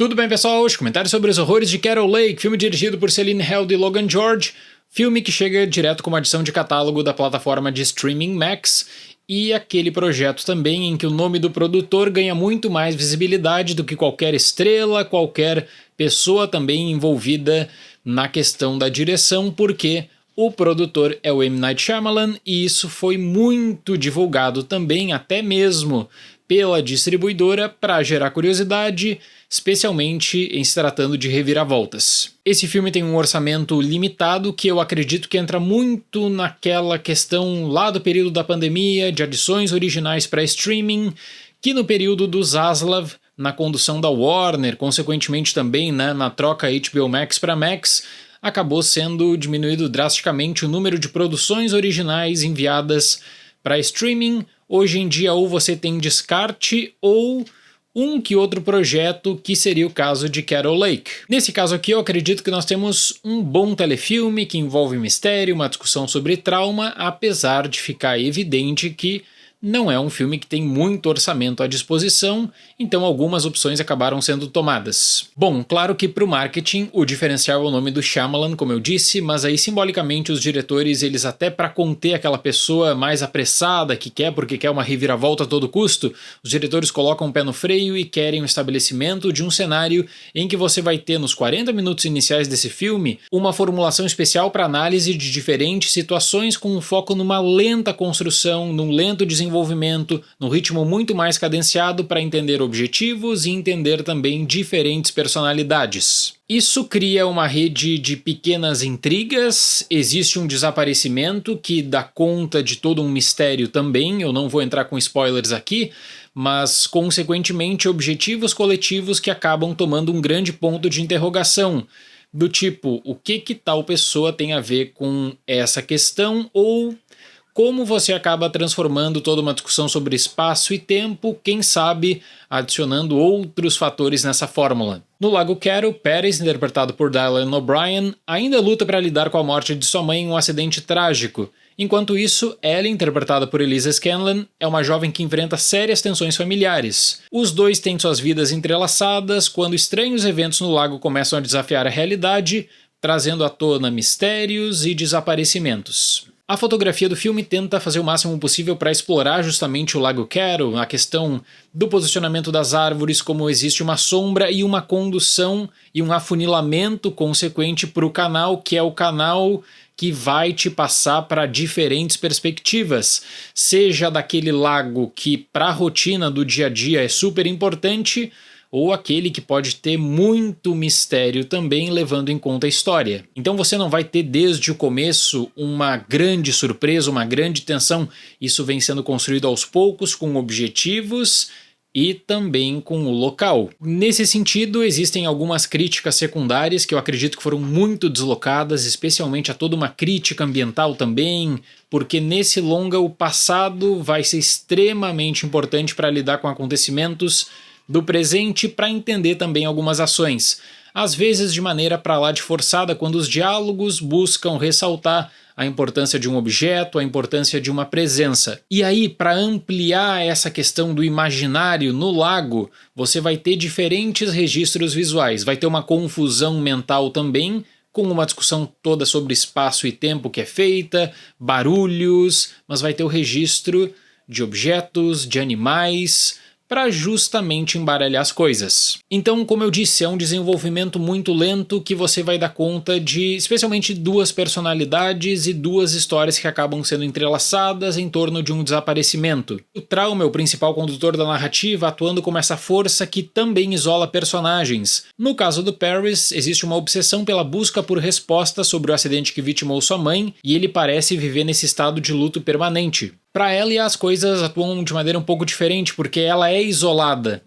Tudo bem, pessoal? Hoje comentário sobre os horrores de Carol Lake, filme dirigido por Celine Held e Logan George, filme que chega direto como adição de catálogo da plataforma de streaming Max, e aquele projeto também em que o nome do produtor ganha muito mais visibilidade do que qualquer estrela, qualquer pessoa também envolvida na questão da direção, porque o produtor é o M. Night Shyamalan e isso foi muito divulgado também, até mesmo pela distribuidora, para gerar curiosidade, especialmente em se tratando de reviravoltas. Esse filme tem um orçamento limitado que eu acredito que entra muito naquela questão lá do período da pandemia, de adições originais para streaming, que no período do Zaslav, na condução da Warner, consequentemente também na troca HBO Max para Max, acabou sendo diminuído drasticamente o número de produções originais enviadas para streaming. Hoje em dia ou você tem descarte ou um que outro projeto, que seria o caso de Carol Lake. Nesse caso aqui eu acredito que nós temos um bom telefilme que envolve mistério, uma discussão sobre trauma, apesar de ficar evidente que não é um filme que tem muito orçamento à disposição, então algumas opções acabaram sendo tomadas. Bom, claro que para o marketing o diferencial é o nome do Shyamalan, como eu disse, mas aí simbolicamente os diretores, eles até para conter aquela pessoa mais apressada que quer porque quer uma reviravolta a todo custo, os diretores colocam o pé no freio e querem o estabelecimento de um cenário em que você vai ter nos 40 minutos iniciais desse filme uma formulação especial para análise de diferentes situações com um foco numa lenta construção, num lento desenvolvimento, num ritmo muito mais cadenciado para entender objetivos e entender também diferentes personalidades. Isso cria uma rede de pequenas intrigas, existe um desaparecimento que dá conta de todo um mistério também, eu não vou entrar com spoilers aqui, mas consequentemente objetivos coletivos que acabam tomando um grande ponto de interrogação, do tipo, o que tal pessoa tem a ver com essa questão, ou como você acaba transformando toda uma discussão sobre espaço e tempo, quem sabe adicionando outros fatores nessa fórmula. No Lago Carol, Paris, interpretado por Dylan O'Brien, ainda luta para lidar com a morte de sua mãe em um acidente trágico. Enquanto isso, Ellie, interpretada por Elisa Scanlon, é uma jovem que enfrenta sérias tensões familiares. Os dois têm suas vidas entrelaçadas quando estranhos eventos no lago começam a desafiar a realidade, trazendo à tona mistérios e desaparecimentos. A fotografia do filme tenta fazer o máximo possível para explorar justamente o Lago Carol, a questão do posicionamento das árvores, como existe uma sombra e uma condução e um afunilamento consequente para o canal, que é o canal que vai te passar para diferentes perspectivas, seja daquele lago que para a rotina do dia a dia é super importante, ou aquele que pode ter muito mistério também, levando em conta a história. Então você não vai ter desde o começo uma grande surpresa, uma grande tensão. Isso vem sendo construído aos poucos, com objetivos e também com o local. Nesse sentido, existem algumas críticas secundárias que eu acredito que foram muito deslocadas, especialmente a toda uma crítica ambiental também, porque nesse longa o passado vai ser extremamente importante para lidar com acontecimentos do presente, para entender também algumas ações, às vezes de maneira para lá de forçada, quando os diálogos buscam ressaltar a importância de um objeto, a importância de uma presença. E aí, para ampliar essa questão do imaginário no lago, você vai ter diferentes registros visuais, vai ter uma confusão mental também, com uma discussão toda sobre espaço e tempo que é feita, barulhos, mas vai ter o registro de objetos, de animais, para justamente embaralhar as coisas. Então, como eu disse, é um desenvolvimento muito lento que você vai dar conta de, especialmente, duas personalidades e duas histórias que acabam sendo entrelaçadas em torno de um desaparecimento. O trauma é o principal condutor da narrativa, atuando como essa força que também isola personagens. No caso do Paris, existe uma obsessão pela busca por respostas sobre o acidente que vitimou sua mãe, e ele parece viver nesse estado de luto permanente. Para Ellie as coisas atuam de maneira um pouco diferente, porque ela é isolada.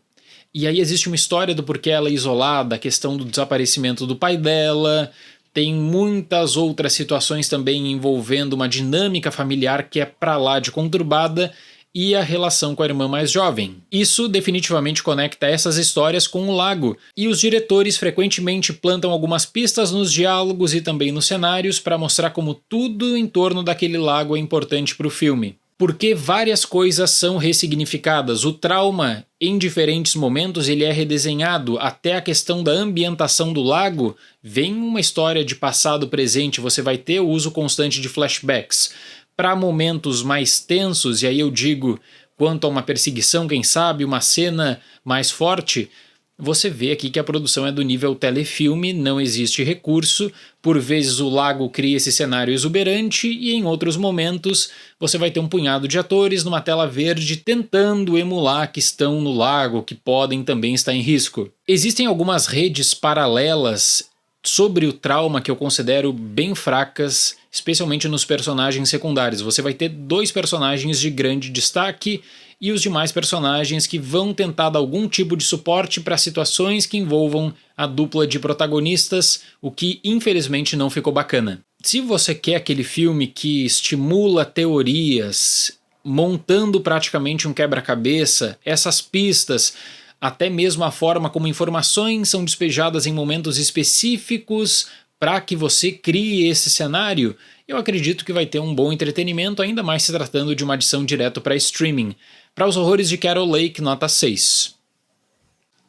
E aí existe uma história do porquê ela é isolada, a questão do desaparecimento do pai dela, tem muitas outras situações também envolvendo uma dinâmica familiar que é pra lá de conturbada, e a relação com a irmã mais jovem. Isso definitivamente conecta essas histórias com o lago, e os diretores frequentemente plantam algumas pistas nos diálogos e também nos cenários para mostrar como tudo em torno daquele lago é importante para o filme. Porque várias coisas são ressignificadas. O trauma, em diferentes momentos, ele é redesenhado. Até a questão da ambientação do lago vem uma história de passado, presente. Você vai ter o uso constante de flashbacks. Para momentos mais tensos, e aí eu digo quanto a uma perseguição, quem sabe, uma cena mais forte, você vê aqui que a produção é do nível telefilme, não existe recurso, por vezes o lago cria esse cenário exuberante e em outros momentos você vai ter um punhado de atores numa tela verde tentando emular que estão no lago, que podem também estar em risco. Existem algumas redes paralelas sobre o trauma que eu considero bem fracas, especialmente nos personagens secundários. Você vai ter 2 personagens de grande destaque e os demais personagens que vão tentar dar algum tipo de suporte para situações que envolvam a dupla de protagonistas, o que infelizmente não ficou bacana. Se você quer aquele filme que estimula teorias, montando praticamente um quebra-cabeça, essas pistas, até mesmo a forma como informações são despejadas em momentos específicos para que você crie esse cenário, eu acredito que vai ter um bom entretenimento, ainda mais se tratando de uma adição direto para streaming. Para Os Horrores de Carol Lake, nota 6.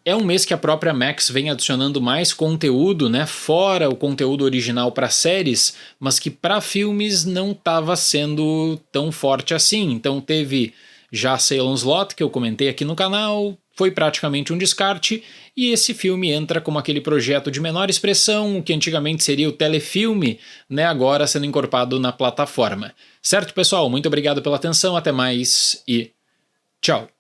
É um mês que a própria Max vem adicionando mais conteúdo, né, fora o conteúdo original para séries, mas que para filmes não estava sendo tão forte assim. Então teve já Salem's Lot, que eu comentei aqui no canal, foi praticamente um descarte, e esse filme entra como aquele projeto de menor expressão, o que antigamente seria o telefilme, né, agora sendo incorporado na plataforma. Certo, pessoal? Muito obrigado pela atenção, até mais e tchau!